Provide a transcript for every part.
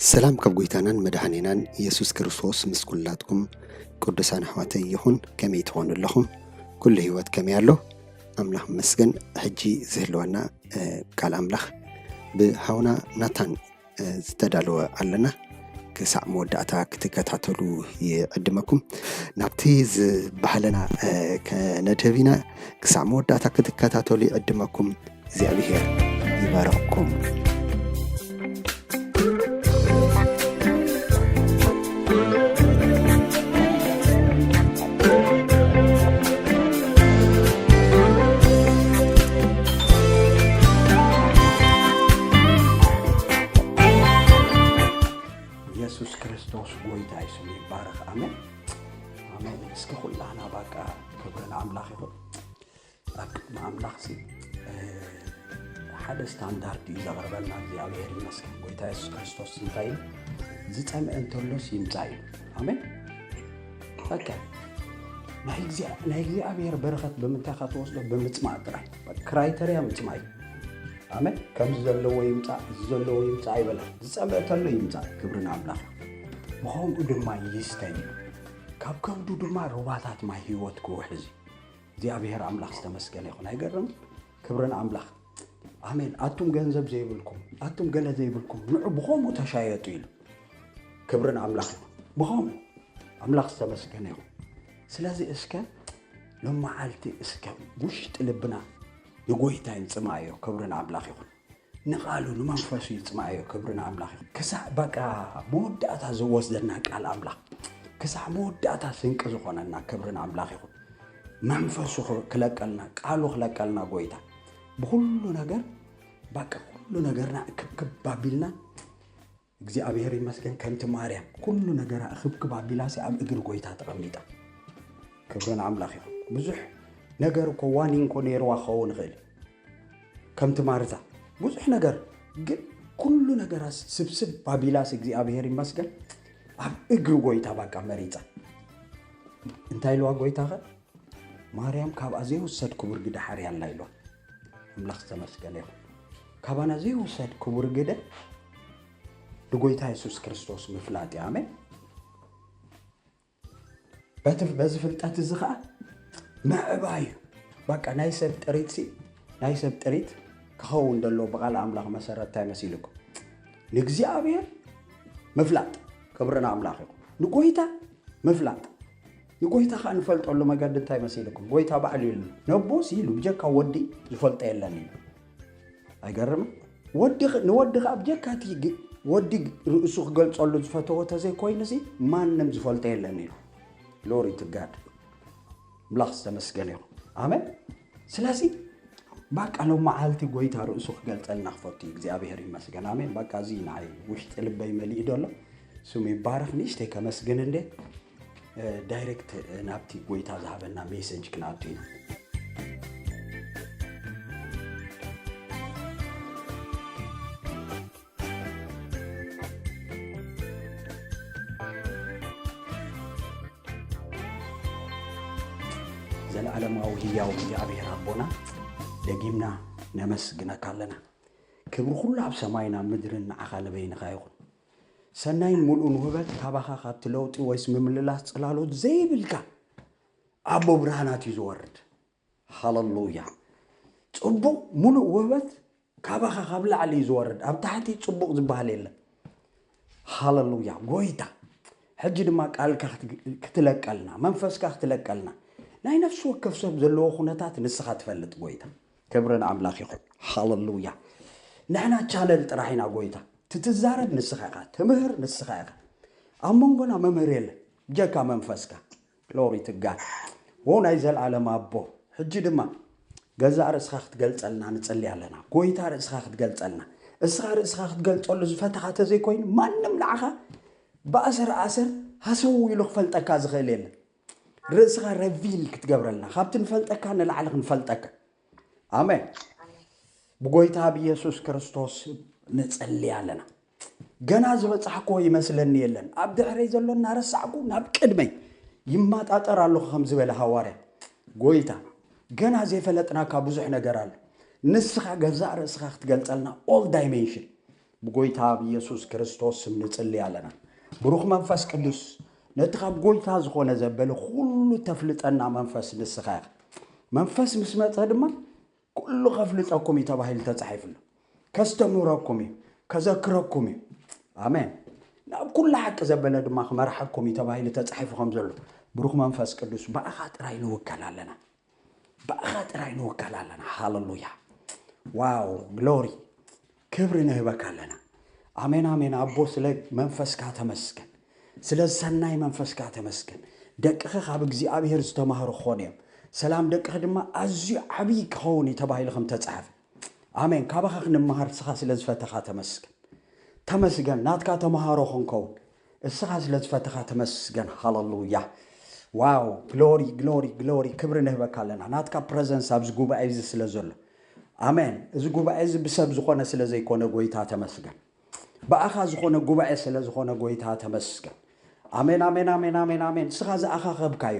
سلام كبغيتانان مدحنينان يسوس كريستوس مسكولاتكم قدسان حواتي يخون كمي تخون لهم كل هيوات كمي يالو أملاح مسجن حجي زهلوانا قال أملاح بهاونا ناتان زتدالو علنا كسع مودعتا كتكتاتلو يقدمكم نابتيز بحلنا كندهبينا كسع مودعتا كتكتاتلو يقدمكم زيابيهر يبارككم يسوس كريستوس قويتا يسمي بارك آمين آمين اسكي خلانا باكا كبرنا عملاخ يخو مع عملاخ سي حدا ستاندارد إذا غربنا زي عليه المسكن قويتا يسوس كريستوس سنتايل زيتام انتولوس يمتايل آمين فكا نايجزي أبير برخت بمنتخط وصله بمتسمع تراي كرايتريا متسمعي آمين كم زلوا يمتع يبلا زسمع تلو يمتع كبرنا عملاخ مخهم قدما يستني كاب دودما روباتات ما هيوت كوحزي زي أبيهر عملاخ استمسكن يخون هيقرم كبرنا عملاخ آمين أتم جنزب زي بالكم أتم جلا زي بالكم بخهم متشايطين كبرنا عملاخ بخهم عملاخ استمسكن يخون سلازي اسكا لما عالتي اسكا وش تلبنا يقويتا ينصمعيو كبرنا عملاخ يخون نقالو نمنفسو يصمعيو كبرنا عملاخ كسع بقى مودعتا زوزدنا قال عملاخ كسع مودعتا سنق زخوننا كبرنا عملاخ يخون منفسو كلقلنا قالو خلقلنا قويتا بكل ነገር بقى كل ነገርنا كبابيلنا እግዚአብሔር ይመስገን ከንት ማርያም كل ነገር ክብክባቢላሲ አብ እግር ጎይታ ተቀምጣ كبرنا عملاخ يخون ብዙሕ ነገር እኮ ዋኒን እኮ ነይርዋ ኸውን ኽእል ከምቲ ማርታ ብዙሕ ነገር ግን ኩሉ ነገራስ ስብስብ ባቢላስ እግዚአብሔር ይመስገን ኣብ እግሪ ጎይታ ባቃ መሪፃ እንታይ ልዋ ጎይታ ኸ ማርያም ካብ ኣዘይ ወሰድ ክቡር ግደ ሓርያ ኣላ ኢልዋ ኣምላኽ ዝተመስገነ ይኹን ካባና ዘይ ወሰድ ክቡር ግደ ንጎይታ ኢየሱስ ክርስቶስ ምፍላጥ ኣሜን በዚ ፍልጠት እዚ ኸዓ معبايو بقى نايسب طريتسي نايسب طريت كهو እንደሎ በቃል አምላክ መሰረት ታይመስልኩ ለእግዚአብሔር መፍላጥ ክብርና አምላክ ይኩ ንጎይታ መፍላጥ ንጎይታ ካን ፈልጦሎ መገድ ታይመስልኩ ጎይታ ባዕሉ ይሉ ነቦስ ይሉ ጀካ ወዲ ዝፈልጣ የለን አይገርም ወዲ አብጀካቲ ወዲ ርኡሱ ገልጾሉ ዝፈተወ ተዘይ ኮይነሲ ማንንም ዝፈልጣ የለን ይሉ ሎሪ ትጋድ بلاخ تمسكن يخون آمين سلاسي باقا لو معالتي قويتا رؤسو خقلتلنا خفوتي እግዚአብሔር ይመስገን آمين باقا زين عاي وشت لباي ملي دولو سومي بارخ نيشتي كمسكن اندي دايركت نابتي قويتا زهبنا ميسنج كنابتينا زلعلماو هياو እግዚአብሔር አቦና ደጊምና ነመስግና ካለና ክብሩ ሁሉ ኣብ ሰማይና ምድርን አኻለበይንኻ ይኹን ሰናይን ሙሉን ውበት ካባኻ ካትለውጢ ወይስ ምምልላስ ጽላሎት ዘይብልካ አቦ ብርሃናት ይዝወርድ ሃሌሉያ ጽቡቕ ሙሉእ ውበት ካባኻ ካብላዕሊ ይዝወርድ ኣብ ታሕቲ ጽቡቕ ዝበሃል የለን ሃሌሉያ ጎይታ ሕጂ ድማ ቃልካ ክትለቀልና መንፈስካ ክትለቀልና ናይ ነፍስ ወከፍ ሰብ ዘለዎ ኩነታት ንስኻ ትፈልጥ ጎይታ ክብርን አምላኽ ይኹን ሃሌሉያ ንሕና ቻነል ጥራይና ጎይታ ትትዛረብ ንስኻ ኢኻ ትምህር ንስኻ ኢኻ ኣብ መንጎና መምህር የለ ጀካ መንፈስካ ግሎሪ ትጋድ ወናይ ዘለዓለም ኣቦ ሕጂ ድማ ገዛ ርእስኻ ክትገልጸልና ንጸልይ ኣለና ጎይታ ርእስኻ ክትገልጸልና እስኻ ርእስኻ ክትገልጸሉ ዝፈተኻ ተዘይኮይኑ ማንም ንዓኻ በኣሰር ሃሰው ኢሉ ክፈልጠካ ዝኽእል የለን رأسك رفيل كتجبرلنا خابتن فلتك أنا لعلك نفلتك آمين بقولتها بيسوس كريستوس نتسلي علينا جناز بتصحكوا يمثلني يلن أبدأ ريزل لنا رسعكوا نبكدمي يما تأثر على خمس ولا هوارة قولتها جناز يفلتنا كابوزحنا جرال نسخة جزاء رأسك تقلت لنا all dimension ብጎይታ ብኢየሱስ ክርስቶስ ስም ንጽልይ ኣለና ብሩኽ መንፈስ ቅዱስ ነቲ ካብ ጎይታ ዝኾነ ዘበለ ኩሉ ተፍልጠና መንፈስ ንስኻ ኢኻ መንፈስ ምስ መጸ ድማ ኩሉ ከፍልጠኩም እዩ ተባሂሉ ተጻሒፉሉ ከስተምረኩም እዩ ከዘክረኩም እዩ ኣሜን ናብ ኩሉ ሓቂ ዘበለ ድማ ክመርሐኩም እዩ ተባሂሉ ተጻሒፉ ከም ዘሎ ብሩኽ መንፈስ ቅዱስ ባእኻ ጥራይ ንውከል ኣለና ባእኻ ጥራይ ንውከል ኣለና ሃሌሉያ ዋው ግሎሪ ክብሪ ንህበካ ኣለና አሜን አሜን አቦ ስለ መንፈስካ ተመስገን ስለ ሰናይ መንፈስካ ተመስገን ደቅኸ ካብ እግዚአብሔር ዝተማህሩ ኾነም ሰላም ደቅኸ ድማ ኣዝዩ ዓብይ ክኸውን ተባሂሉ ከም ተጻሕፈ አሜን ካባኻ ክንመሃር ስኻ ስለ ዝፈተኻ ተመስገን ተመስገን ናትካ ተማሃሮ ኾንከውን እስኻ ስለ ዝፈተኻ ተመስገን ሃሌሉያ ዋው ግሎሪ ግሎሪ ግሎሪ ክብሪ ንህበካ ኣለና ናትካ ፕሬዘንስ ኣብዚ ጉባኤ እዚ ስለ ዘሎ አሜን እዚ ጉባኤ እዚ ብሰብ ዝኾነ ስለ ዘይኮነ ጎይታ ተመስገን በአኻ ዝኾነ ጉባኤ ስለ ዝኾነ ጎይታ ተመስገን አሜን አሜን አሜን አሜን አሜን እስኻ ዝኣኻ ኸብካዮ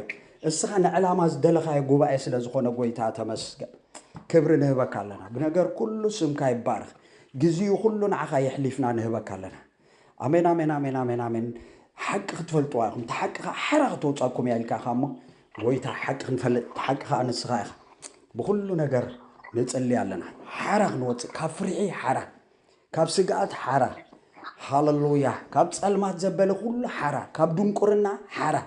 እስኻ ንዕላማ ዝደለኻዮ ጉባኤ ስለ ዝኾነ ጎይታ ተመስገን ክብሪ ንህበካ ኣለና ብነገር ኩሉ ስምካ ይባርኽ ግዚኡ ኩሉ ንዓኻ የሕሊፍና ንህበካ ኣለና አሜን አሜን አሜን አሜን አሜን ሓቂ ክትፈልጥዋ ኢኹም ተሓቂኻ ሓራ ክትወፃኩም እያ ኢልካ እሞ ጎይታ ሓቂ ክንፈልጥ ተሓቂኻ ንስኻ ኢኻ ብኩሉ ነገር ንጽልይ ኣለና ሓራ ክንወፅእ ካብ ፍርሒ ሓራ ካብ ስግኣት ሓራ ሃሌሉያ ካብ ጸልማት ዘበለ ኩሉ ሓራ ካብ ድንቁርና ሓራ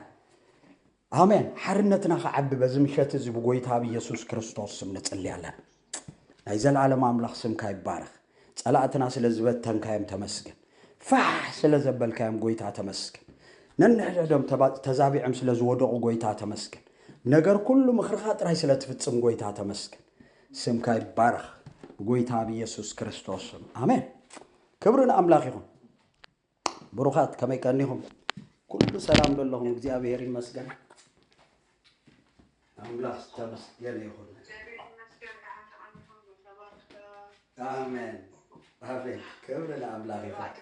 አሜን ሓርነትና ከዓቢ በዚ ምሸት እዚ ብጎይታ ብኢየሱስ ክርስቶስ ስም ንጽልይ ኣለና ናይ ዘለዓለም ኣምላኽ ስምካ ይባረኽ ጸላእትና ስለ ዝበተንካዮም ተመስገን ፋሕ ስለ ዘበልካዮም ጎይታ ተመስገን ነንሕድሕዶም ተዛቢዖም ስለ ዝወደቑ ጎይታ ተመስገን ነገር ኩሉ ምኽርኻ ጥራይ ስለ ትፍጽም ጎይታ ተመስገን ስምካ ይባረኽ ብጎይታ ብኢየሱስ ክርስቶስ ስም አሜን ክብሪ ንኣምላኽ ይኹን ብሩኻት ከመይ ቀኒኹም ኩሉ ሰላም ዘለኹም እግዚአብሔር ይመስገን አምላኽ ተመስገን ይሁን አሜን አሜን ክብሪ ለአምላኽ ይሁን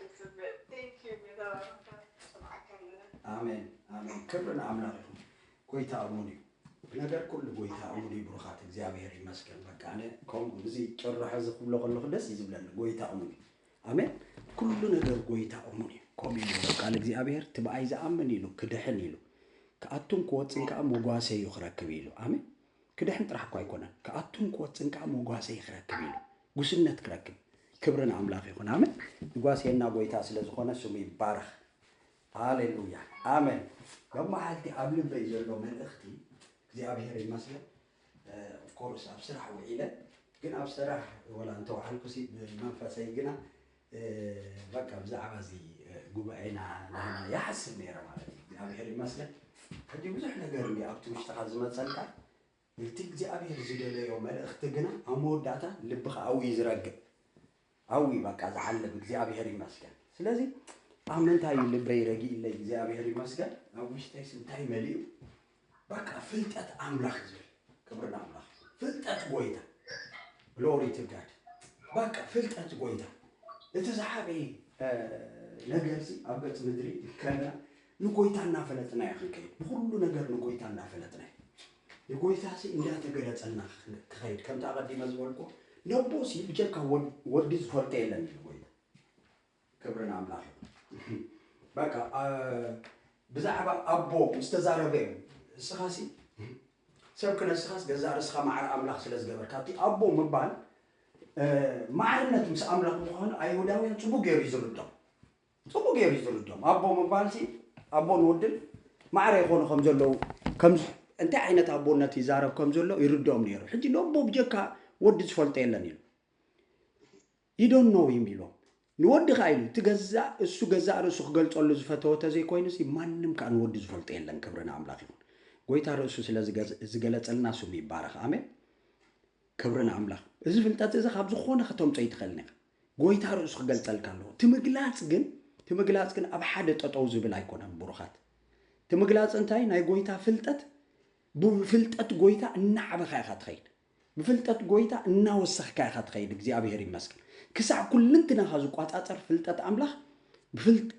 አሜን አሜን ክብሪ ለአምላኽ ይሁን ጎይታ እሙን እዩ ነገር ኩሉ ጎይታ እሙን እዩ ብሩኻት እግዚአብሔር ይመስገን በቃ እኔ ከምኡ ብዚ ጭራሕ ዝኽብሎ ከለኹ ደስ ይዝብለኒ ጎይታ እሙን እዩ አሜን ኩሉ ነገር ጎይታ እሙን እዩ ከምኡ ኢሉ በቃ እግዚአብሔር ትብኣይ ዝኣምን ኢሉ ክድሕን ኢሉ ከኣቱም ክወፅን ከዓ መጓሰ እዩ ክረክብ ኢሉ አሜን ክድሕን ጥራሕ እኳ ኣይኮነን ከኣቱም ክወፅን ከዓ መጓሰ ክረክብ ኢሉ ጉስነት ክረክብ ክብርን ኣምላኽ ይኹን አሜን ይጓሰየና ጎይታ ስለ ዝኾነ ስሙ ይባረኽ ሃሌሉያ አሜን በመዓልቲ ኣብ ልበይ ዘሎ መልእኽቲ እግዚአብሔር ይመስገን ኦፍኮርስ ኣብ ስራሕ ውዒለ ግን ኣብ ስራሕ ወላ እንተዋሓልኩሲ ብመንፈሰይ ግና በቃ ብዛዕባ እዚ ጉባኤና ንሕና ይሓስብ ነይረ ማለት እዩ እግዚአብሔር ይመስገን ሕጂ ብዙሕ ነገር እንዲ ኣብቲ ውሽጥኻ ዝመፀልካ እቲ እግዚአብሔር ዝደለዮ መልእኽቲ ግና ኣብ መወዳእታ ልብኻ ኣውዪ ዝረግብ ኣውዪ በቃ ዝዓልብ እግዚአብሔር ይመስገን ስለዚ ኣብ ምንታይ እዩ ልበይ ረጊእለይ እግዚአብሔር ይመስገን ኣብ ውሽጠይስ እንታይ መሊኡ በቃ ፍልጠት ኣምላኽ ዝብል ክብርን ኣምላኽ ፍልጠት ጎይታ ግሎሪ ቱ ጋድ በቃ ፍልጠት ጎይታ እቲ ዝሓበየ ነገር ሲ ኣብ ገጽ ምድሪ ከና ንጎይታ እናፈለጥና ኢኻ ክንከይድ ብኩሉ ነገር ንጎይታ እናፈለጥና ንጎይታ ሲ እንዳተገለጸልና ክኸይድ ከምቲ ኣቐዲመ ዝበልኩ ነቦሲ ብጀካ ወዲ ዝፈልጦ የለን ኢሉ ጎይታ ክብርን ኣምላኽ በቃ ብዛዕባ ኣቦ ምስ ተዛረበ እዩ እስኻ ሲ ሰብ ክነስኻስ ገዛ ርስኻ ማዕረ ኣምላኽ ስለ ዝገበርካ እቲ ኣቦ ምባል ማዕርነት ምስ ኣምላኽ ምዃኑ ኣይሁዳውያን ጽቡቕ ገይሩ ይዝርዶም ጽቡቕ ገይሩ ይዝርዶም ኣቦ ምባል ሲ ኣቦ ንወድን ማዕረ ይኾኑ ከም ዘለዉ ከም እንታይ ዓይነት ኣቦነት ይዛረብ ከም ዘሎ ይርድኦም ነይሩ ሕጂ ነቦ ብጀካ ወዲ ዝፈልጦ የለን ኢሉ ይዶን ኖው ኢሎም ንወድኻ ኢሉ ትገዛእ እሱ ገዛእ ርእሱ ክገልጸሉ ዝፈተወ ተዘይኮይኑ ሲ ማንም ከዓ ንወዲ ዝፈልጦ የለን ክብርን ኣምላኽ ይኹን ጎይታ ርእሱ ስለ ዝገለጸልና ስሙ ይባረኽ አሜን ክብርን ኣምላኽ እዚ ፍልጠት እዚ ካብ ዝኾነ ከተምፆ ይትኽእልኒ ጎይታ ርእሱ ክገልጸልካ ኣለዎ ትምግላጽ ግን ኣብ ሓደ ጠጠው ዝብል ኣይኮነን ብሩኻት ትምግላጽ እንታይ ናይ ጎይታ ፍልጠት ብፍልጠት ጎይታ እናዓበኻ ኢኻ ትኸይድ ብፍልጠት ጎይታ እናወሰኽካ ኢኻ ትኸይድ እግዚአብሔር ይመስገን ክሳዕ ኩልንትናኻ ዝቋጻጸር ፍልጠት ኣምላኽ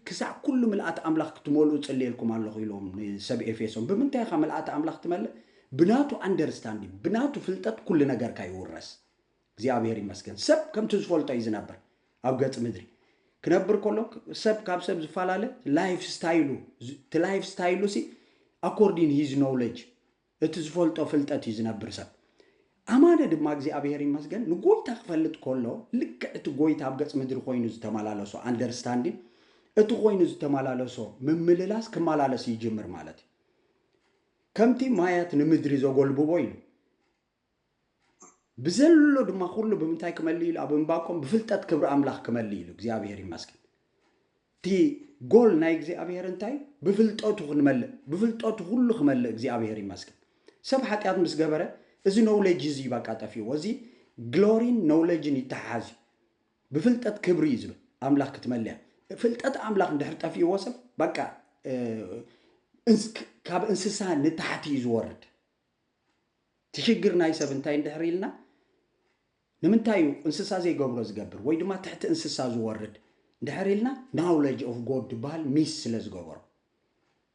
ክሳዕ ኩሉ ምልኣት ኣምላኽ ክትመልኡ ጽልየልኩም ኣለኹ ኢሎም ንሰብ ኤፌሶን ብምንታይ ኢኻ ምልኣት ኣምላኽ ትመልእ ብናቱ አንደርስታንዲንግ ብናቱ ፍልጠት ኩሉ ነገርካ ይውረስ እግዚአብሔር ይመስገን ሰብ ከምቲ ዝፈልጦ እዩ ዝነብር ኣብ ገጽ ምድሪ كنبر كله سب كاب سب زفالة لايف ستايلو تلايف ستايلو سي according his knowledge اتزفولت أفلت أتيز نبر سب أمانة دم ماجزي أبيهري مسجن نقول تخفلت كله لك تقوي تابجت مدري خوينوز تمالا لسو understanding اتخوينوز تمالا لسو من مللاس كمالا لسي جمر مالتي كمتي مايات نمدري زو قلبو بويلو بزلو دم خلو بمتاي كمليل أبن باكم بفلتات كبر أملاخ كمليل زي أبيهري مسجن تي قول نايك زي أبيهر انتاي بفلتاتو خنملق بفلتاتو خلو خملق زي أبيهري مسجن سب حتى مس جبره إذا knowledge زي بقى تفيه وزي glory knowledge نتحازي بفلتات كبري زب أملاك تملأ فلتات أملاك ندحر تفيه وصف بقى كاب إنسان نتحتي زورد تشجر نايسة بنتاين دحريلنا نمنتايو إنسان زي قبرز قبر ويد ما تحت إنسان زورد دحريلنا knowledge of God بال ميس سلز قبر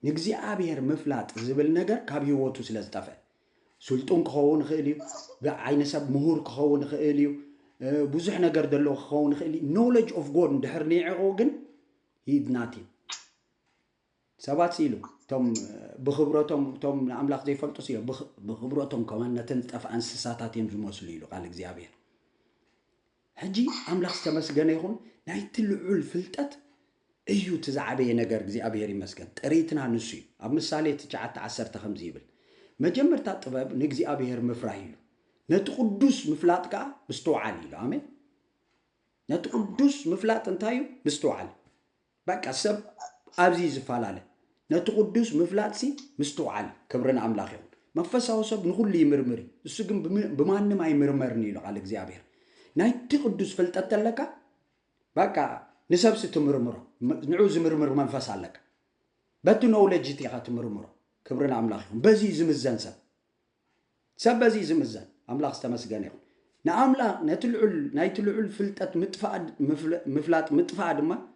نجزي أبيهر مفلات زبل نجر كابيو واتو سلز تفه سلطون كخون خيليو بعين سب مهور كخون خيليو بزح نجر دلو كخون خيلي knowledge of God دحرني عقوجن هيد ناتي سبات سيلو توم بخبرتهم توم أملاك زي فلتو سيلو بخبرتهم كمان نتنتف عن ساتاتهم زموسلو يلو قال إجزابير هجي أملاك استمسجنا يخون نايتلعول فلتت أيو تزعبي نجر إجزابير مسكن تريتنا نسي أب مثالي تجعت 10 يبل مجمر تطبب نجزي أبيهر مفراهيلو نتقدس مفلات كا مستوعالي له آمين نتقدس مفلات انتايو مستوعال بقى سب أبزي زفالاله نتقدس مفلات سي مستوعال كبرنا أملاخيون مفساو سب نقول لي مرمري السجن بمان ما يمرمرني له على إجزابير نتقدس فلتت لك بقى نسب ستمرمره نعوز مرمر منفس لك بتو نولج تيغا تمرمره كبرنا أملاخهم بزي زمزان سب بزي زمزان أملاخ استمسجن يخون نأملاخ نتلعل فلتت مفلات متفاد ما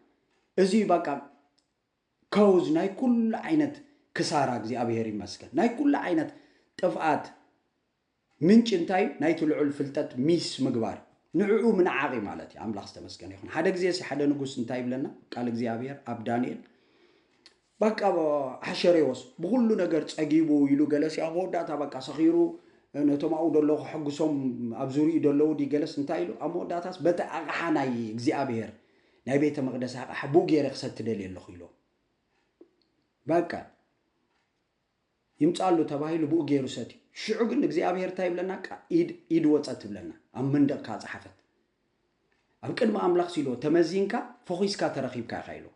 أزي بقى كوز ناي كل عينت كسارة زي أبيهري مسكن ناي كل عينت تفعات منش انتاي نتلعل فلتت ميس مقبار نعو من عاقي مالتي أملاخ استمسجن يخون حدا زي حدا نقص انتاي بلنا قال زي أبيهر أب دانيال بقى حشريوس بقول له نجرت أجيبه يلو جلس يا مودا تبقى صغيرو نتوما أودلو حقسم أبزوري يدلو دي جلس انتايلو أمودا تاس بتأغحنا يجزي أبير نبيت مقدس حبو جيرك ستدلي الله خيلو بقى يمتقالو تباهيلو بو جيرو ستي شعوق نجزي أبير تايب لنا إيد واتساتب لنا أمن دق كاز حفت أبكر ما أملاك سيلو تمزينكا فوقيسكا ترخيبكا خيلو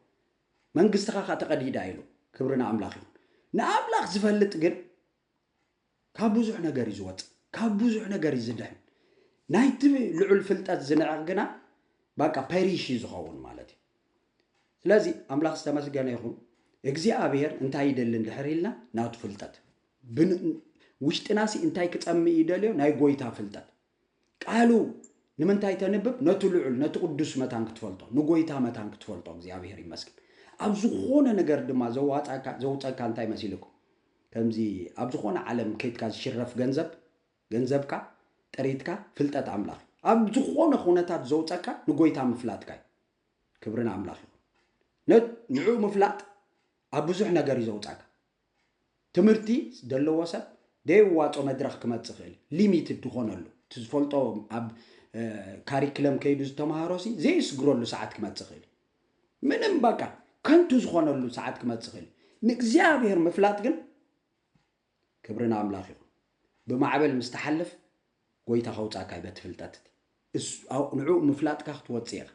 من قستخا تقديد عيلو كبرنا أملاخي نأملاخ زفلت قر كابوزح نجاري زوات كابوزح نجاري زدحن نايتبي لعل فلتات زنعقنا بقى باريشي زخون مالتي لازم أملاخ استمسجنا يخون إجزي أبير انتهي يدلن دحريلنا ناوت فلتات وشتناسي انتهي كتأمي يدليو ناي قويتها فلتات قالوا نمنتهي تنبب نتلعل نتقدس متانك تفلتو نقويتها متانك تفلتو إجزي أبير يمسك أبزخونا نجار دما زوات كان تاي مسيلكم كمزي أبزخونا عالم كيت كاز شرف جنزبكا تريتكا فلتات أملاخ أبزخونا خونتات زوتكا نقويتها مفلاتكا كبرنا أملاخ نعو مفلات أبزخ نجاري زوتكا تمرتي دلو وسب دي واتو مدرخ كما تسخيل ليميتد تخونلو تزفلتو أب كاريكلم كيدوز تمهاروسي زي سقرولو ساعات كما تسخيل منم بقى كنتو زخونلو ساعات كما تسخيل نكزيابير مفلات جن كبرنا أملاخي بمعبل مستحلف قويتا خوتا كايبت فلتات نعو مفلات كاخت واتسيغ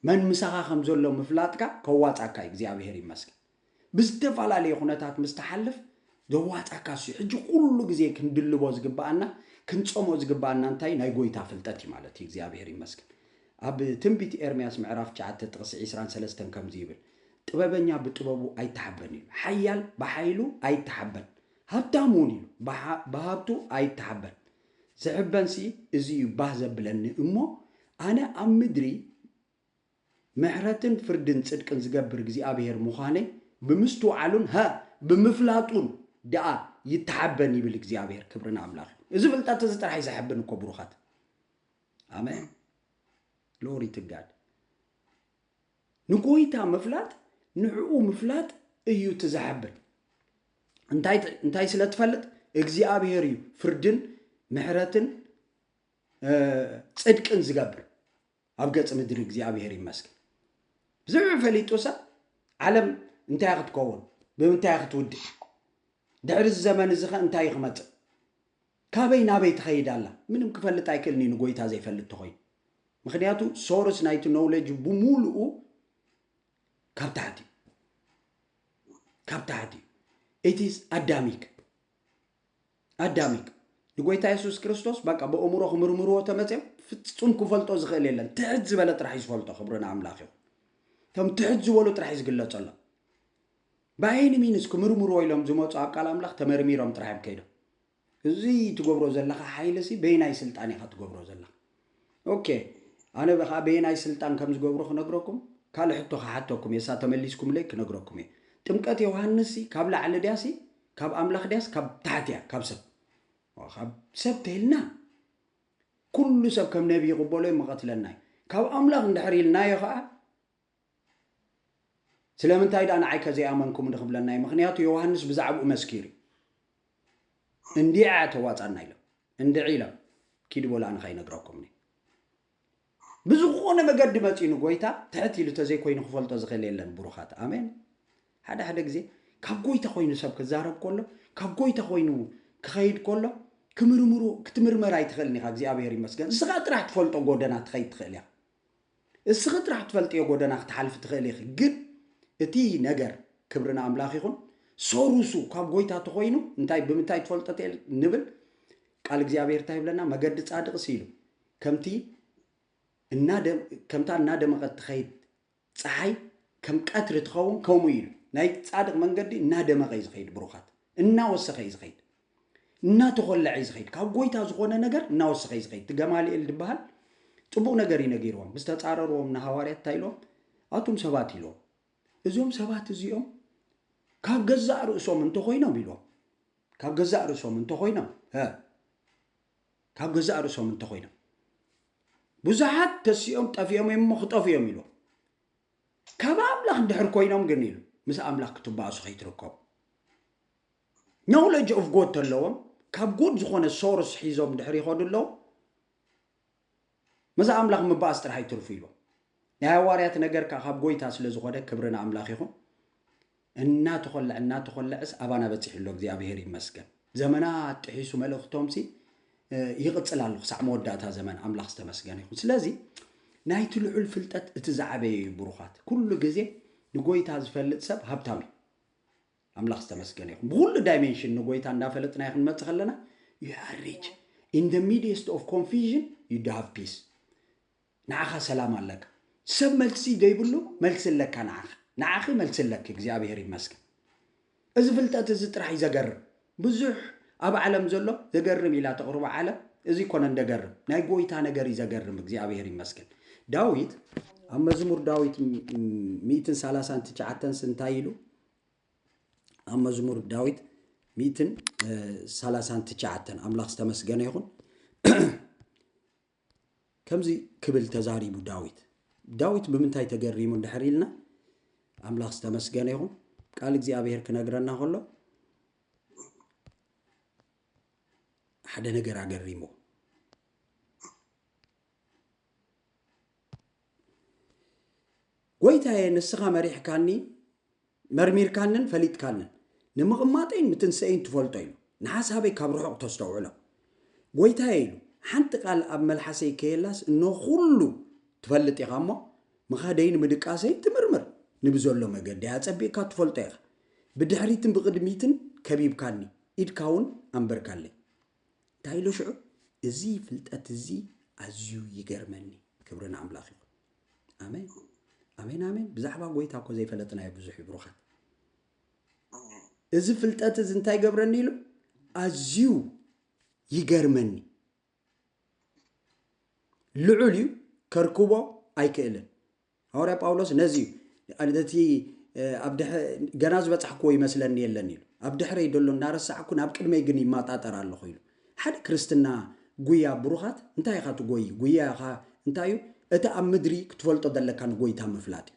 من مساخا خمزولو مفلات كواتا كاي كزيابير يمسك بزدفالا لي خونتات مستحلف دواتا كاسي حجي كله جزي كندلبو زقبانا كنصومو زقبانا انتاي ناي قويتا فلتاتي مالتي كزيابير يمسك أب تنبيت إرمياس معرف جعت تقص عسران سلستن كم زيبل طبابنيا بطبابو أي تحبني حيال بحيلو أي تحبن هبتاموني بهابتو أي تحبن زعبنسي إزي بهزب بلني أمو أنا أمدري معرتن فردن صدقن زقبر جزي أبيهر مخاني بمستو علون ها بمفلاتون دعا يتحبني بالجزي أبيهر كبرنا أملاخ إذا فلتات تزتر حيث حبن كبروخات آمين لوري تقعد ንጎይታ ምፍላጥ ንዕኡ ምፍላጥ እዩ ትዛሓብር እንታይ ስለ ትፈልጥ እግዚአብሔር እዩ ፍርድን ምሕረትን ጽድቅን ዝገብር ኣብ ገጽ ምድሪ እግዚአብሔር ይመስገን ብዙሕ ፈሊጡ ሰብ ዓለም እንታይ ክትከውን ብምንታይ ክትውድእ ድሕሪ ዘመን እዚ እንታይ ይኽመጽእ ካበይ ናበይ ትኸይድ ኣላ ምንም ክፈልጥ ኣይክእልኒ ንጎይታ ዘይፈልጥ ተኾይኑ ምክንያቱ ሶርስ ናይቲ ኖውሌጅ ብሙሉኡ ካብ ታሕቲ it is adamic ንጎይታ ኢየሱስ ክርስቶስ በቃ በእምሮ ክምርምርዎ ተመጽም ፍጹም ክፈልጦ ዝኽእል የለን ትሕት ዝበለ ጥራሕ ዝፈልጦ ክብርና ኣምላኽ እዩ ከም ትሕት ዝበሉ ጥራሕ ዝግለጸሎ ባይኒ ሚንስ ክምርምርዎ ኢሎም ዝመጹ ኣብ ቃል ኣምላኽ ተመርሚሮም ጥራሕ ከይዶም እዚ ትገብሮ ዘለኻ ሓይልሲ በይናይ ስልጣን ኢኻ ትገብሮ ዘለኻ ኦኬ ኣነ በኻ በይናይ ስልጣን ከም ዝገብሮ ክነግረኩም ካልእ ሕቶ ክሓተኩም የሳ ተመሊስኩም ለይ ክነግረኩም እየ ጥምቀት ዮሐንስ ካብ ላዕሊ ዲያሲ ካብ ኣምላኽ ዲያስ ካብ ታሕቲያ ካብ ሰብ ተይልና ኩሉ ሰብ ከም ነቢይ ይቕበሎ ይመቐትለና ካብ ኣምላኽ እንድሕር ኢልናዮ ከዓ ስለምንታይ ዳ ንዓይ ከዘይኣመንኩም ንኽብለና ምክንያቱ ዮሐንስ ብዛዕባኡ መስኪር እንዲዓ ተዋጻና ኢሎም እንድዒ ኢሎም ኪድ ቦላ ንኸይነግረኩም ብዝኾነ መገዲ መጺኑ ጎይታ ትሕት ኢሉ ተዘይኮይኑ ክፈልጦ ዝኽእል የለን ብሩኻት ኣሜን ሓደ ግዜ ካብ ጎይታ ኮይኑ ሰብ ክዛረብ ከሎ ካብ ጎይታ ኮይኑ ክኸይድ ከሎ ክምርምሩ ክትምርመር ኣይትኽእልኒ ኢኻ እግዚኣብሔር ይመስገን እስኻ ጥራሕ ትፈልጦ ጎደና ትኸይድ ትኽእል ኢኻ እስኻ ጥራሕ ትፈልጥዮ ጎደና ክትሓልፍ ትኽእል ኢኻ ግን እቲ ነገር ክብርና ኣምላኽ ይኹን ሶሩሱ ካብ ጎይታ ተኾይኑ እንታይ ብምንታይ ትፈልጦ ንብል ቃል እግዚኣብሔር እንታይ ይብለና መገዲ ጻድቕ ሲሉ ከምታ እናደመቐት ትኸይድ ፀሓይ ከም ቀትሪ ትኸውን ከምኡ ኢሉ ናይ ጻድቕ መንገዲ እናደመቐ እዩ ዝኸይድ ብሩኻት እናወሰኸ እዩ ዝኸይድ እናተኾለዐ እዩ ዝኸይድ ካብ ጎይታ ዝኾነ ነገር እናወሰኸ እዩ ዝኸይድ ትገማልኤል ድበሃል ጽቡቕ ነገር ይነጊርዎም ብዝተጻረርዎም ንሃዋርያት እንታይ ኢሎም ኣቱም ሰባት ኢሎም እዞም ሰባት እዚኦም ካብ ገዛእ ርእሶም እንተኾይኖም ኢሎም ካብ ገዛእ ርእሶም እንተኾይኖም ብዙሓት ተሲኦም ጠፊኦም እሞ ክጠፍዮም ኢሎም ካብ ኣምላኽ እንድሕር ኮይኖም ግን ኢሉ ምስ ኣምላኽ ክትበኣሱ ከይትርከቡ ኖውሌጅ ኦፍ ጎድ ተለዎም ካብ ጎድ ዝኾነ ሶርስ ሒዞም ድሕሪ ይኸዱ ኣለዉ ምስ ኣምላኽ ምባኣስ ጥራሕ ይትርፉ ኢሎም ናይ ሃዋርያት ነገር ካብ ጎይታ ስለ ዝኾነ ክብርና ኣምላኽ ይኹን እናተኾልዕስ ኣባና በፂሕሎ እግዚኣብሔር ይመስገን ዘመናት ጥሒሱ መልእኽቶምሲ ይቕጽል ኣሎ ክሳዕ መወዳእታ ዘመን ኣምላኽ ዝተመስገነ ይኹን ስለዚ ናይቲ ልዑል ፍልጠት እቲ ዝዓበየ እዩ ብሩኻት ኩሉ ግዜ ንጎይታ ዝፈልጥ ሰብ ሃብታም እዩ ኣምላኽ ዝተመስገነ ይኹን ብኩሉ ዳይሜንሽን ንጎይታ እንዳፈለጥና ክንመጽእ ከለና you are rich in the midst of confusion you have peace ንዓኻ ሰላም ኣለካ ሰብ መልሲ ዘይብሉ መልሲ ኣለካ ንዓኺ መልሲ ኣለካ እግዚኣብሔር ይመስገን እዚ ፍልጠት እዚ ጥራሕ ይዘገርም ብዙሕ ኣብ ዓለም ዘሎ ዘገርም ኢላ ተቕርቦ ዓለም እዚ ኮነ እንደገርም ናይ ጎይታ ነገር ይዘገርም እግዚአብሔር ይመስገን ዳዊት ኣብ መዝሙር ዳዊት 139 እንታይ ኢሉ ኣብ መዝሙር ዳዊት 139 ኣምላኽ ዝተመስገነ ይኹን ከምዚ ክብል ተዛሪቡ ዳዊት ብምንታይ ተገሪሙ እንድሕር ኢልና ኣምላኽ ዝተመስገነ ይኹን ቃል እግዚአብሔር ክነግረና ከሎ ሓደ ነገር ኣገሪሙ ጎይታዬ ንስኻ መሪሕካኒ መርሚርካንን ፈሊጥካንን ንምቕማጠይን ምትንስአይን ትፈልጦ ኢሉ ንሓሳበይ ካብ ርሑቕ ተስተውዕሎ ጎይታዬ ኢሉ ሓንቲ ቃል ኣብ መልሓሰይ ከየላስ እኖ ኩሉ ትፈልጥ ኢኻ እሞ መኻደይን ምድቃሰይ ትምርምር ንብዘሎ መገዲ ኣጸቢቕካ ትፈልጦ ኢኻ ብድሕሪትን ብቕድሚትን ከቢብካኒ ኢድካ እውን ኣንበርካለይ እንታይ ኢሉ ሽዑ እዚ ፍልጠት እዚ ኣዝዩ ይገርመኒ ክብርና ኣምላኽ ይኹን ኣሜን ኣሜን ኣሜን ብዛዕባ ጎይታ እኮ ዘይፈለጥናዮ ብዙሕ ይብሩኻት እዚ ፍልጠት እዚ እንታይ ገብረኒ ኢሉ ኣዝዩ ይገርመኒ ልዑል እዩ ከርክቦ ኣይክእልን ሃዋርያ ጳውሎስ ነዚ እቲ ኣብ ገና ዝበፅሕክዎ ይመስለኒ የለን ኢሉ ኣብ ድሕረይ ደሎ እናረሳዕኩ ናብ ቅድመይ ግን ይማጣጠር ኣለኹ ኢሉ ሓደ ክርስትና ጉያ ብሩኻት እንታይ ኢኻ ትጎይ ጉያ ኢኻ እንታይ እዩ እቲ ኣብ ምድሪ ክትፈልጦ ዘለካ ንጎይታ ምፍላጥ እዩ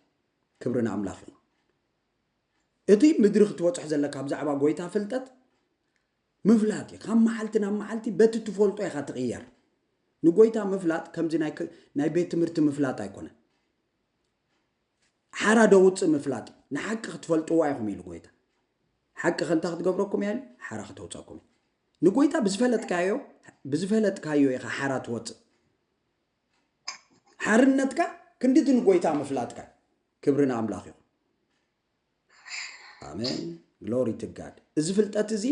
ክብርና ኣምላኽ እዩ እቲ ምድሪ ክትወፅሕ ዘለካ ብዛዕባ ጎይታ ፍልጠት ምፍላጥ እዩ ካብ መዓልቲ ናብ መዓልቲ በቲ ትፈልጦ ኢኻ ትቕየር ንጎይታ ምፍላጥ ከምዚ ናይ ቤት ትምህርቲ ምፍላጥ ኣይኮነን ሓራ ደውፅእ ምፍላጥ ንሓቂ ክትፈልጥዋ ኢኹም ኢሉ ጎይታ ሓቂ ከንታ ክትገብረኩም እያ ሓራ ክትወፅአኩም ንጎይታ ብዝፈለጥካዮ ኢኻ ሓራ ትወፅእ ሓርነትካ ክንዲት ንጎይታ ምፍላጥካ ክብርና ኣምላኽ እዩ ኣሜን ግሎሪ ቱ ጋድ እዚ ፍልጠት እዚ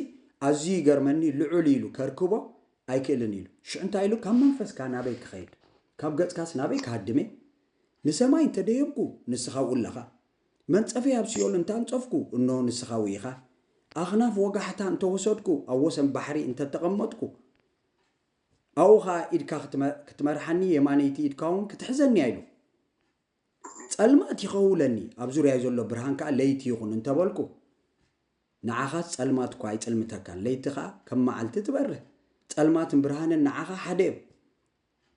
ኣዝዩ ይገርመኒ ልዑል ኢሉ ከርክቦ ኣይክእልን ኢሉ ሽዑ እንታይ ኢሉ ካብ መንፈስካ ናበይ ክኸይድ ካብ ገጽካስ ናበይ ክሃድሜ ንሰማይ እንተደየብኩ ንስኻ ውለኻ መንጸፊ ኣብ ሲኦል እንታንጸፍኩ እነሆ ንስኻ ውኢኻ ኣኽናፍ ወጋሕታ እንተወሰድኩ ኣብ ወሰን ባሕሪ እንተተቐመጥኩ ኣብኡ ኸዓ ኢድካ ክትመርሓኒ የማነይቲ ኢድካ እውን ክትሕዘኒ ኢሉ ጸልማት ይኸውለኒ ኣብ ዙርያይ ዘሎ ብርሃን ከዓ ለይቲ ይኹን እንተበልኩ ንዓኻስ ጸልማት እኳ ኣይጸልምተካን ለይቲ ከዓ ከም መዓልቲ ትበርህ ጸልማትን ብርሃንን ንዓኻ ሓደ እዮም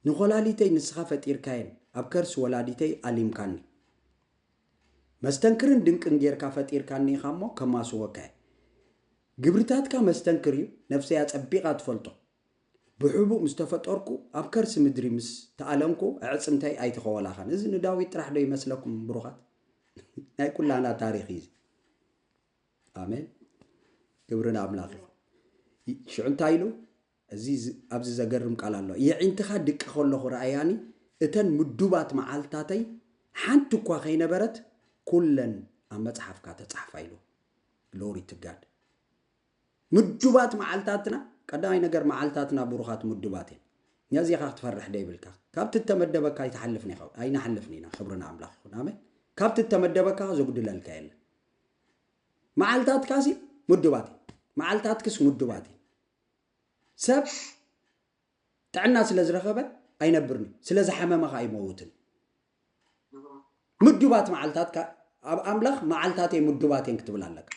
ንኾላሊተይ ንስኻ ፈጢርካየን ኣብ ከርሲ ወላዲተይ ኣሊምካኒ መስተንክርን ድንቅን ጌርካ ፈጢርካኒ ኢኻ እሞ ከማስወካየ ግብርታትካ መስተንክር እዩ ነፍሰይ ኣጸቢቓ ትፈልጦ ብሕቡእ ምስ ተፈጠርኩ ኣብ ከርሲ ምድሪ ምስ ተኣለምኩ ኣዕጽምተይ ኣይትኸወላኻን እዚ ንዳዊት ጥራሕ ዶ ይመስለኩም ብሩኻት ናይ ኩላና ታሪኽ እዩ ኣሜን ክብርና ኣምላኽ ሽዑ እንታይ ኢሉ እዚ ኣብዚ ዘገርም ቃል ኣሎ የዒንትኻ ድቂ ከለኹ ረኣያኒ እተን ምዱባት መዓልታተይ ሓንቲ እኳ ከይነበረት ኩለን ኣብ መጽሓፍካ ተጻሕፋ ኢሉ ግሎሪ ቱ ጋድ ምዱባት መዓልታትና ቀዳማይ ነገር መዓልታትና ብሩኻት ምዱባት እየን ነዚኻ ክትፈርሕ ዶ ይብልካ ካብቲ ተመደበካ ኣይናሓልፍኒ ኢና ክብርና ኣምላኽ ይኹን ኣሜን ካብቲ ተመደበካ ዘጉድለልካ የለን መዓልታትካሲ ምዱባት መዓልታትክስ ምዱባት ሰብ ጥዕና ስለ ዝረኸበ ኣይነብርኒ ስለ ዝሓመመኻ ኣይመውትን ምዱባት መዓልታትካ ኣብ ኣምላኽ መዓልታተይ ምዱባት እየን ክትብል ኣለካ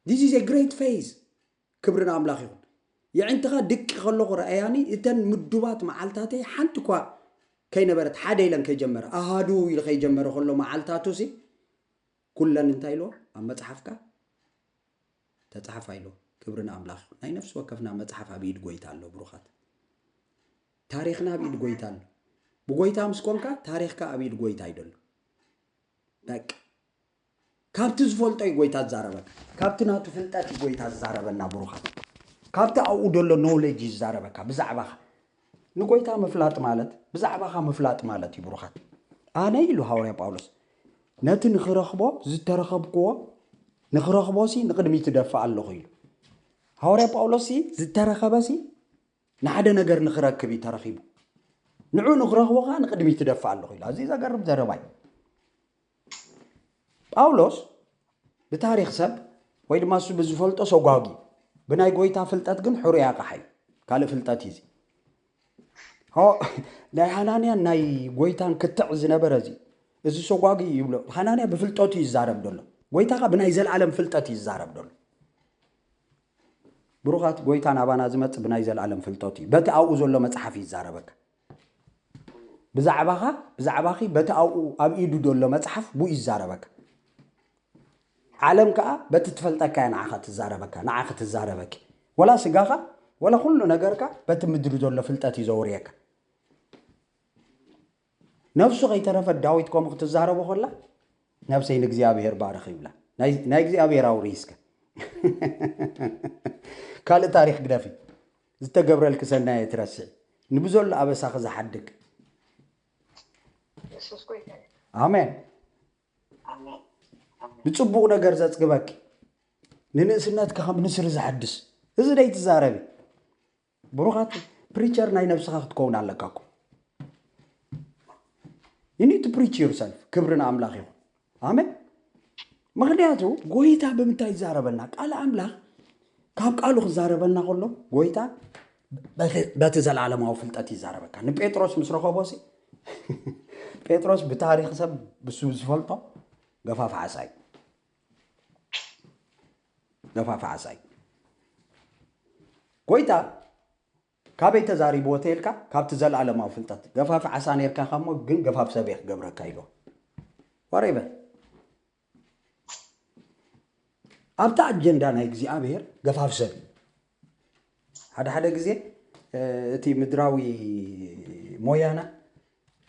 this is a great phase ክብርና ኣምላኽ ይኹን የዕንትኻ ድቂ ከለኹ ረኣያኒ እተን ምዱባት መዓልታተይ ሓንቲ እኳ ከይነበረት ሓደ ኢለን ከይጀመረ ኣሃዱ ኢሉ ከይጀመረ ከሎ መዓልታቱ ሲ ኩለን እንታይ ኢልዎ ኣብ መጽሓፍካ ተጻሕፋ ኢልዎ ክብርና ኣምላኽ ናይ ነፍሲ ወከፍና መጽሓፍ ኣብ ኢድ ጎይታ ኣሎ ብሩኻት ታሪኽና ኣብ ኢድ ጎይታ ኣሎ ብጎይታ ምስ ኮንካ ታሪኽካ ኣብ ኢድ ጎይታ ይደሉ በቃ ካብቲ ዝፈልጦ ጎይታ ዝዛረበካ ካብቲ ናቱ ፍልጠት ጎይታ ዝዛረበና ብሩኻት ካብቲ ኣብኡ ደሎ ኖሌጅ ዝዛረበካ ብዛዕባኻ ንጎይታ ምፍላጥ ማለት ብዛዕባኻ ምፍላጥ ማለት እዩ ብሩኻት ኣነ ኢሉ ሃዋርያ ጳውሎስ ነቲ ንኽረኽቦ ዝተረኸብክዎ ንኽረኽቦ ሲ ንቅድሚት ትደፋእ ኣለኹ ኢሉ ሃዋርያ ጳውሎስ ሲ ዝተረኸበ ሲ ንሓደ ነገር ንኽረክብ እዩ ተረኺቡ ንዑ ንኽረኽቦ ከዓ ንቅድሚት ትደፋእ ኣለኹ ኢሉ ኣዝዩ ዘገርም ዘረባ እዩ ጳውሎስ ብታሪኽ ሰብ ወይ ድማ እሱ ብዝፈልጦ ሰጓጊ ብናይ ጎይታ ፍልጠት ግን ሕሩይ ኣቕሓ እዩ ካልእ ፍልጠት እዩ ናይ ሓናንያን ናይ ጎይታን ክትዕ ዝነበረ እዚ ሰጓጊ ይብሎ ሓናንያ ብፍልጠቱ ይዛረብ ደሎ ጎይታ ከዓ ብናይ ዘለዓለም ፍልጠት ይዛረብ ደሎ ብሩኻት ጎይታ ናባና ዝመጽእ ብናይ ዘለዓለም ፍልጠቱ እዩ በቲ ኣብኡ ዘሎ መጽሓፍ ይዛረበካ ብዛዕባኺ በቲ ኣብኡ ኣብ ኢዱ ደሎ መጽሓፍ ቡ ይዛረበካ ዓለም ከዓ በቲ ትፈልጠካ ንዓኻ ትዛረበካ ንዓኻ ትዛረበኪ ወላ ስጋኻ ወላ ኩሉ ነገርካ በቲ ምድሪ ዘሎ ፍልጠት ይዘውርየካ ነፍሱ ከይተረፈት ዳዊት ከምኡ ክትዛረቦ ከላ ነፍሰይ ንእግዚኣብሔር ባርኽ ይብላ ናይ እግዚኣብሔር ኣውሪስካ ካልእ ታሪክ ግደፊ ዝተገብረልክ ሰናየ ትረስዕ ንብዘሎ ኣበሳኺ ዝሓድግ ኣሜን ብጽቡቕ ነገር ዘጽግበኪ ንንእስነትካ ከም ንስሪ ዝሓድስ እዚ ደይ ትዛረቢ ብሩኻት ፕሪቸር ናይ ነፍስኻ ክትከውን ኣለካ እኮ you need to preach yourself ክብርና ኣምላኽ ይኹን ኣሜን ምክንያቱ ጎይታ ብምንታይ ይዛረበና ቃል ኣምላኽ ካብ ቃሉ ክዛረበና ከሎ ጎይታ በቲ ዘለዓለማዊ ፍልጠት ይዛረበካ ንጴጥሮስ ምስ ረኸቦ ሲ ጴጥሮስ ብታሪኽ ሰብ ብሱ ዝፈልጦ ገፋፍ ዓሳይ ጎይታ ካበይ ተዛሪብዎ ተልካ ካብቲ ዘለዓለማዊ ፍልጠት ገፋፍ ዓሳ ነርካ ኸሞ ግን ገፋፍ ሰበይ ክገብረካ ኢሎ ወሬበ ኣብታ ኣጀንዳ ናይ እግዚኣብሔር ገፋፍ ሰብ ሓደ ግዜ እቲ ምድራዊ ሞያና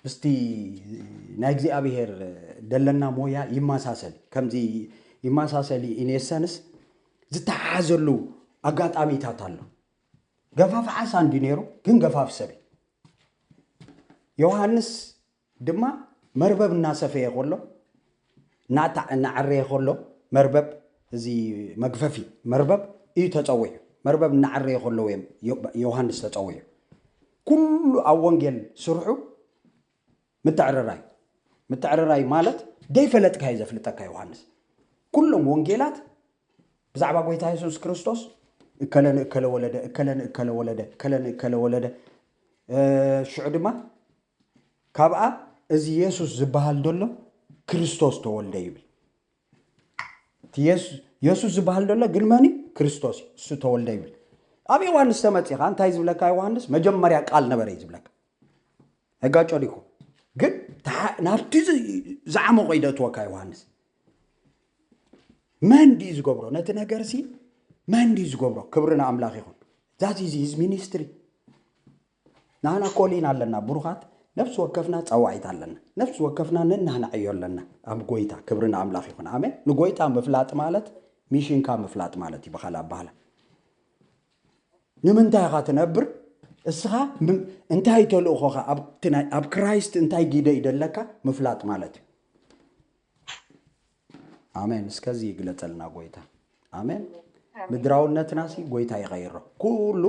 እስቲ ናይ እግዚኣብሔር ደለና ሞያ ይማሳሰል ከምዚ ይማሳሰሊ ኢኔሰንስ ዝተሓዘሉ ኣጋጣሚታት ኣሎ ገፋፍ ዓሳ እንዲ ነይሩ ግን ገፋፍ ሰብ ዮሐንስ ድማ መርበብ እናሰፈየ ከሎ እናዓረየ ከሎ መርበብ እዚ መግፈፊ መርበብ እዩ ተፀዊዑ መርበብ እናዓረየ ከሎ ወይም ዮሐንስ ተፀዊዑ ኩሉ ኣብ ወንጌል ስርሑ ምትዕርራይ ማለት ደይፈለጥካ እዩ ዘፍልጠካ ዮሐንስ ኩሎም ወንጌላት ብዛዕባ ጎይታ ኢየሱስ ክርስቶስ እከለ ወለደ ሽዑ ድማ ካብኣ እዚ ኢየሱስ ዝበሃል ደሎ ክርስቶስ ተወልደ ይብል ኢየሱስ ዝበሃል ደሎ ግን መኒ ክርስቶስ እሱ ተወልደ ይብል ኣብ ዮሐንስ ተመፂኻ እንታይ ዝብለካ ዮሐንስ መጀመርያ ቃል ነበረ እዩ ዝብለካ ሕጋጮ ዲኩ ግን ናብቲ ዝዓመቆ ይደእትወካ ዮሐንስ መንዲ ዝገብሮ ነቲ ነገር ሲ መንዲ ዝገብሮ ክብርና ኣምላኽ ይኹን ዛት ኢዝ ሂዝ ሚኒስትሪ ናና ኮሊን ኣለና ብሩኻት ነፍስ ወከፍና ፀዋዒት ኣለና ነፍስ ወከፍና ነናህናዕዮ ኣለና ኣብ ጎይታ ክብርና ኣምላኽ ይኹን ኣሜን ንጎይታ ምፍላጥ ማለት ሚሽንካ ምፍላጥ ማለት ይበኻል ኣባህላ ንምንታይ ኢኻ ትነብር እስኻ እንታይ ተልእኾኻ ኣብ ክራይስት እንታይ ጊደ ይደለካ ምፍላጥ ማለት እዩ ኣሜን እስከዚ ይግለፀልና ጎይታ ኣሜን ምድራውነትና ሲ ጎይታ ይቀይሮ ኩሉ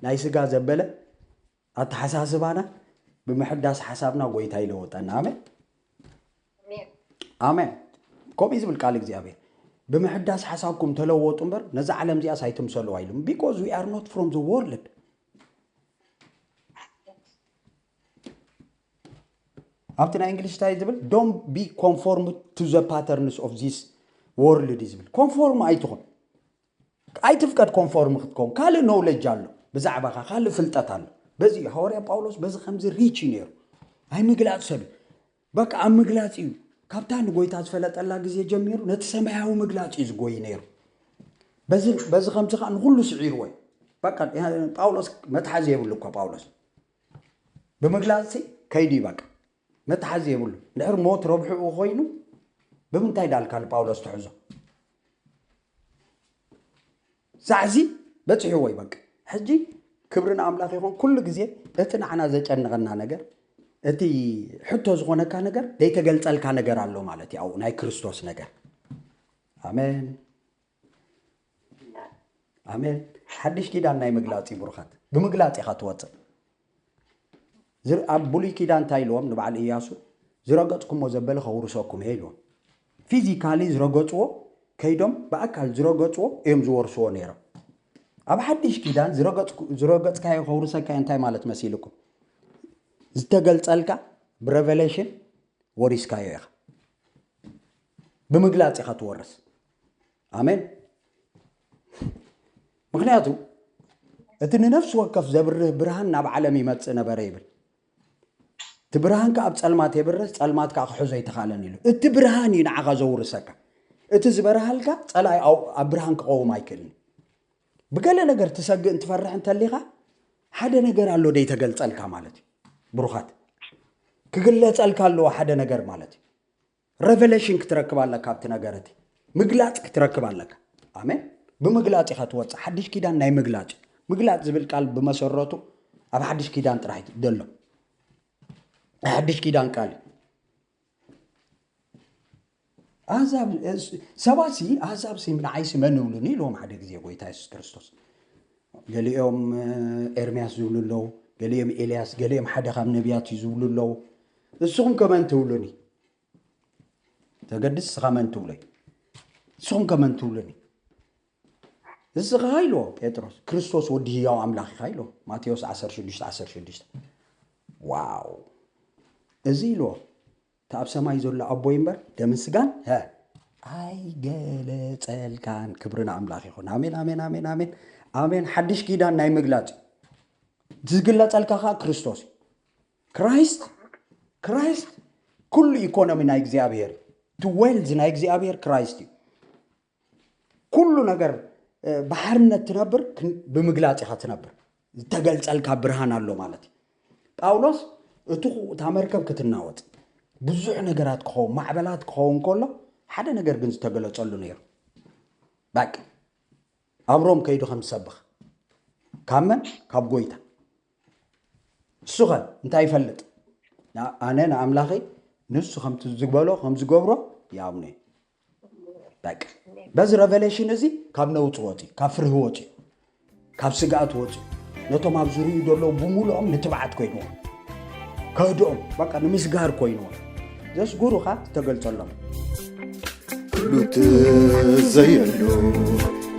ናይ ስጋ ዘበለ ኣተሓሳስባና ብምሕዳስ ሓሳብና ጎይታ ይለወጠና ኣሜን ኣሜን ከምኡ ዝብል ቃል እግዚኣብሔር ብምሕዳስ ሓሳብኩም ተለወጡ እምበር ነዛ ዓለም እዚኣ ሳይትምሰሉ ኣይሉም because we are not from the world ኣብቲ ናይ እንግሊሽ እንታይ ዝብል don't be conformed to the patterns of this world ዝብል ኮንፎርም ኣይትኹን ኣይትፍቀድ ኮንፎርም ክትኮን ካልእ ኖውሌጅ ኣሎ ብዛዕባኻ ካልእ ፍልጠት ኣሎ በዚ ሐዋርያ ጳውሎስ በዚ ከምዚ ሪች ነይሩ ኣይ ምግላፅ ሰብ በቃ ኣብ ምግላፅ እዩ ካብታ ንጎይታ ዝፈለጠላ ግዜ ጀሚሩ ነቲ ሰማያዊ ምግላፅ እዩ ዝጎይ ነይሩ በዚ ከምዚ ከዓ ንኩሉ ስዒርዎ በቃ ጳውሎስ መትሓዚ የብሉ እኳ ጳውሎስ ብምግላፅ ከይዲ በቃ መትሓዚ የብሉ ንድሕር ሞት ረብሕኡ ኮይኑ ብምንታይ ዳልካል ጳውሎስ ትሕዞ ዛዕዚ በፅሕዎ ወይ በቃ ሕጂ ክብርና ኣምላኽ ይኹን ኩሉ ግዜ እቲ ንዓና ዘጨንቐና ነገር እቲ ሕቶ ዝኾነካ ነገር ዘይተገልፀልካ ነገር ኣሎ ማለት እዩ ናይ ክርስቶስ ነገር ኣሜን ኣሜን ሓድሽ ኪዳን ናይ ምግላፅ ብሩኻት ብምግላፅ ኢኻ ትወፅእ ኣብ ብሉይ ኪዳን እንታይ ኢልዎም ንበዓል ኢያሱ ዝረገፅኩሞ ዘበለ ከውርሰኩም እየ ኢልዎም ፊዚካሊ ዝረገፅዎ ከይዶም ብኣካል ዝረገፅዎ እዮም ዝወርስዎ ነይሮም ኣብ ሓድሽ ኪዳን ዝረገፅካዮ ከውርሰካ እንታይ ማለት መሲልኩም ዝተገልፀልካ ብሬቨሌሽን ወሪስካዮ ኢኻ ብምግላፅ ኢኻ ትወርስ ኣሜን ምክንያቱ እቲ ንነፍሲ ወከፍ ዘብርህ ብርሃን ናብ ዓለም ይመፅእ ነበረ ይብል እቲ ብርሃንካ ኣብ ፀልማት የብርህ ፀልማትካ ክሕዞ ይተኻለን ኢሉ እቲ ብርሃን እዩ ንዓኻ ዘውርሰካ እቲ ዝበርሃልካ ፀላይ ኣብ ብርሃን ክቐውም ኣይክእልን ብገለ ነገር ትሰግእ እንትፈርሕ እንተሊኻ ሓደ ነገር ኣሎ ደይተገልፀልካ ማለት እዩ ብሩኻት ክግለፀልካ ኣለዎ ሓደ ነገር ማለት እዩ ሬቨሌሽን ክትረክብ ኣለካ ኣብቲ ነገር እቲ ምግላፅ ክትረክብ ኣለካ ኣሜን ብምግላፅ ኢኻ ትወፅእ ሓድሽ ኪዳን ናይ ምግላፅ ምግላፅ ዝብል ቃል ብመሰረቱ ኣብ ሓድሽ ኪዳን ጥራሕ ደሎ ሓድሽ ኪዳን ቃል ኣዛብ ሰባሲ ኣዛብ ንዓይሲ መን ይብሉኒ ኢልዎም ሓደ ግዜ ጎይታ ኢየሱስ ክርስቶስ ገሊኦም ኤርምያስ ዝብሉ ኣለዉ ገሊኦም ኤልያስ ገሊኦም ሓደ ካብ ነቢያት እዩ ዝብሉ ኣለዉ ንስኹም ከመን ትብሉኒ ተገድስ ስኻ መን ትብለይ ንስኹም ከመን ትብሉኒ እስኻ ኢልዎ ጴጥሮስ ክርስቶስ ወዲ ህያው ኣምላኽ ኢኻ ኢልዎ ማቴዎስ 16:16 ዋው እዚ ኢልዎ ታብ ሰማይ ዘሎ ኣቦይ እምበር ደምስጋን ኣይገለፀልካን ክብርና ኣምላኽ ይኹን ኣሜን ኣሜን ኣሜን ኣሜን ኣሜን ሓድሽ ኪዳን ናይ ምግላፅ ዝግለፀልካ ኸ ክርስቶስ ክራይስት ኩሉ ኢኮኖሚ ናይ እግዚኣብሔር ትዌልዝ ናይ እግዚአብሔር ክራይስት እዩ ኩሉ ነገር ባሕርነት ትነብር ብምግላጽ ኢኻ ትነብር ዝተገልጸልካ ብርሃን ኣሎ ማለት እዩ ጳውሎስ እቱ ታመርከብ ክትናወጥ ብዙሕ ነገራት ክኸውን ማዕበላት ክኸውን ከሎ ሓደ ነገር ግን ዝተገለጸሉ ነይሩ ባቅ አብሮም ከይዱ ከም ዝሰብኽ ካመን ካብ ጎይታ እሱኸ እንታይ ይፈልጥ ኣነ ንኣምላኺ ንሱ ከምቲ ዝግበሎ ከም ዝገብሮ ያምነ ባቅ በዚ ሬቨሌሽን እዚ ካብ ነውፅ ወፂ ካብ ፍርህ ወፂ ካብ ስጋኣት ወፂ ነቶም ኣብ ዙርዩ ደለው ብሙሉኦም ንትብዓት ኮይኖም ከህድኦም በቃ ንምስጋር ኮይኖም ዘስጉሩኻ ዝተገልጸሎም ኩሉ ተዘየሎ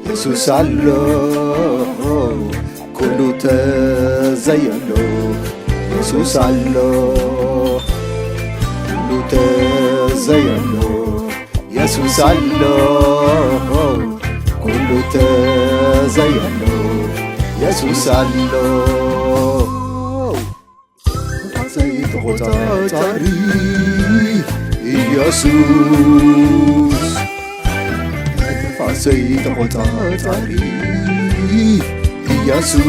ኢየሱስ ኣሎ ኩሉ ተዘየሎ ኢየሱስ ኣሎ ኩሉ ተዘየሎ ኢየሱስ ኣሎ ኩሉ ተዘየሎ ኢየሱስ ኣሎ ዘይተቆጣጣሪ ኢየሱስ ዘይተቆጣጣሪ ኢየሱስ